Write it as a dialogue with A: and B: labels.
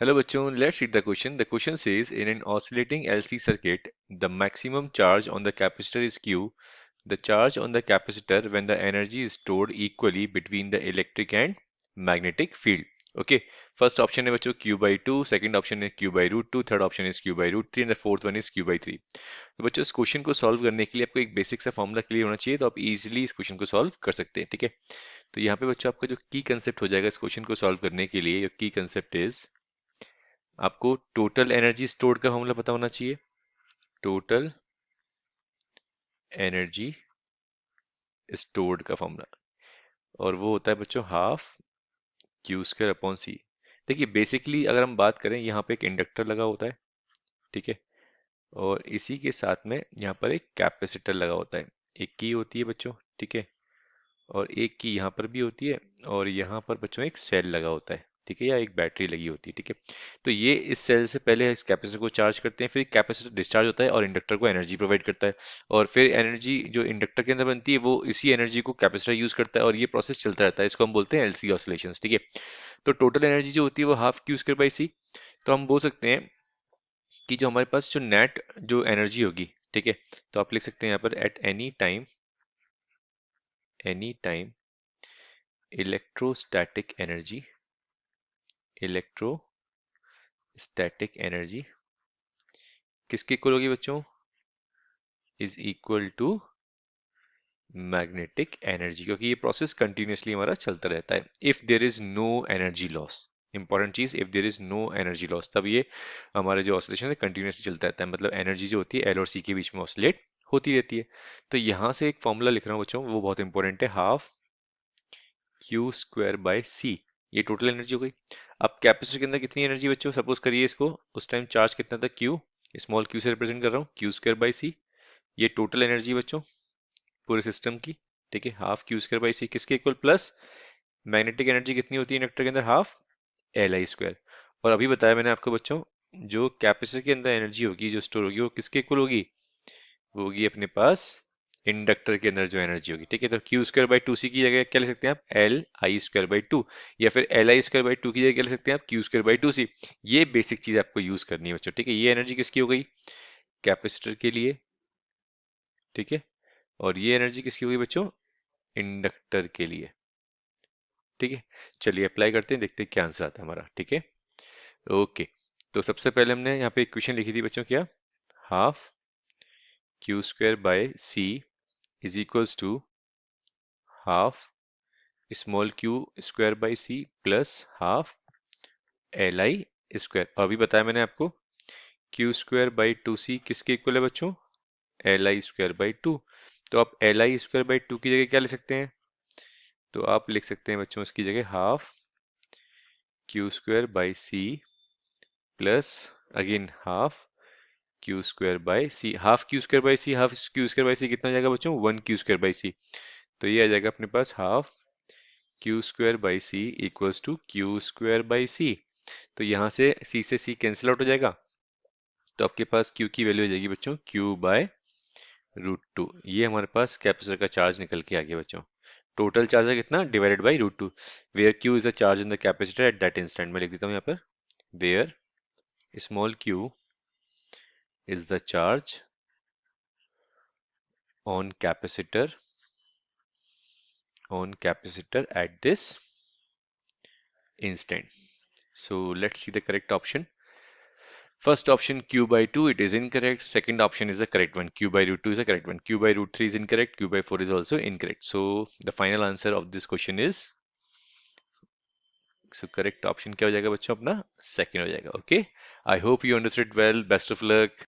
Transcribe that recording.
A: Hello bachon, let's read the question. The question says in an oscillating LC circuit, the maximum charge on the capacitor is Q. The charge on the capacitor when the energy is stored equally between the electric and magnetic field. Okay, first option है बच्चों Q by 2, second option है Q by root 2, third option is Q by root 3 and the fourth one is Q by 3. तो बच्चों इस question को solve करने के लिए आपको एक बेसिक सा फॉर्मूला क्लियर होना चाहिए तो आप इजीली इस क्वेश्चन को सॉल्व कर सकते हैं, ठीक है। तो यहाँ पे बच्चों आपका जो की कंसेप्ट हो जाएगा इस क्वेश्चन को सॉल्व करने के लिए, की कंसेप्ट इज आपको टोटल एनर्जी स्टोर्ड का फॉर्मूला पता होना चाहिए। टोटल एनर्जी स्टोर्ड का फॉर्मूला, और वो होता है बच्चों हाफ क्यू स्क्वायर अपॉन सी। देखिए बेसिकली अगर हम बात करें यहाँ पे एक इंडक्टर लगा होता है, ठीक है, और इसी के साथ में यहाँ पर एक कैपेसिटर लगा होता है। एक की होती है बच्चों, ठीक है, और एक की यहाँ पर भी होती है, और यहाँ पर बच्चों एक सेल लगा होता है, ठीक है, या एक बैटरी लगी होती है, ठीक है। तो ये इस सेल से पहले इस कैपेसिटर को चार्ज करते हैं, फिर कैपेसिटर डिस्चार्ज होता है और इंडक्टर को एनर्जी प्रोवाइड करता है, और फिर एनर्जी जो इंडक्टर के अंदर बनती है वो इसी एनर्जी को कैपेसिटर यूज करता है, और ये प्रोसेस चलता रहता है। इसको हम बोलते हैं एलसी ऑसिलेशंस, ठीक है। तो टोटल एनर्जी जो होती है वो half Q square by C. तो हम बोल सकते हैं कि जो हमारे पास जो नेट जो एनर्जी होगी, ठीक है, तो आप लिख सकते हैं यहाँ पर at any time electrostatic energy किसके इक्वल होगी बच्चों, is equal to magnetic energy, क्योंकि ये प्रोसेस कंटिन्यूसली हमारा चलता रहता है। If there is no energy loss, important चीज, if there is no energy loss, तब ये हमारा जो ऑसिलेशन है कंटिन्यूसली चलता रहता है, मतलब एनर्जी जो होती है एल और सी के बीच में ऑसिलेट होती रहती है। तो यहाँ से एक फॉर्मूला लिख रहा हूँ बच्चों, वो बहुत इंपॉर्टेंट है, हाफ क्यू स्क्वायर बाय सी। ये टोटल एनर्जी हो गई। अब कैपेसिटर के अंदर कितनी एनर्जी बच्चों, सपोज करिए इसको उस टाइम चार्ज कितना था, क्यू, स्मॉल क्यू से रिप्रेजेंट कर रहा हूँ, क्यू स्क्वायर बाई सी। ये टोटल एनर्जी बच्चों पूरे सिस्टम की, ठीक है, हाफ क्यू स्क्वायर बाई सी किसके इक्वल, प्लस मैग्नेटिक एनर्जी कितनी होती है इंडक्टर के अंदर, हाफ एल आई स्क्वायर। और अभी बताया मैंने आपको बच्चों, जो कैपेसिटर के अंदर एनर्जी होगी जो स्टोर होगी वो किसके इक्वल होगी, वो होगी अपने पास इंडक्टर के अंदर जो एनर्जी होगी, ठीक है। तो क्यू स्क्वायर बाई टू सी की जगह क्या लिख सकते हैं आप, L I square by to, या फिर L I square by two की जगह क्या लिख सकते हैं आप, क्यू स्क्वायर बाई टू सी। ये बेसिक चीज आपको यूज करनी है बच्चों, ठीक है। ये एनर्जी किसकी हो गई, कैपेसिटर के लिए, ठीक है, और ये एनर्जी किसकी होगी बच्चों, इंडक्टर के लिए, ठीक है। चलिए अप्लाई करते हैं, देखते हैं क्या आंसर आता है हमारा, ठीक है। ओके, तो सबसे पहले हमने यहाँ पे इक्वेशन लिखी थी बच्चों, क्या, half Q square by C is equals to half small Q square by C plus half L I square. अभी बताया मैंने आपको Q square by two C किसके इक्वल है बच्चों, L I square by two. तो आप L I square by two की जगह क्या लिख सकते हैं, तो आप लिख सकते हैं बच्चों इसकी जगह half Q square by C plus again half Q square by C. Half Q square by C, half Q square by C कितना हो जाएगा बच्चों, one Q square by C. तो ये आ जाएगा अपने पास half Q square by C equals to Q square by C. तो यहाँ से सी कैंसिल आउट हो जाएगा, तो आपके पास Q की वैल्यू हो जाएगी बच्चों Q बाय रूट टू। ये हमारे पास कैपेसिटर का चार्ज निकल के आ गया बच्चों। टोटल चार्ज है कितना, divided by root two, where Q is the charge in the capacitor at that instant. मैं लिख देता हूँ यहाँ पर, where small q is the charge on capacitor at this instant. So let's see the correct option. First option Q by 2, it is incorrect. Second option is the correct one. Q by root 2 is the correct one. Q by root 3 is incorrect. Q by 4 is also incorrect. So the final answer of this question is, so correct option क्या हो जाएगा बच्चों अपना, second हो जाएगा. Okay. I hope you understood well. Best of luck.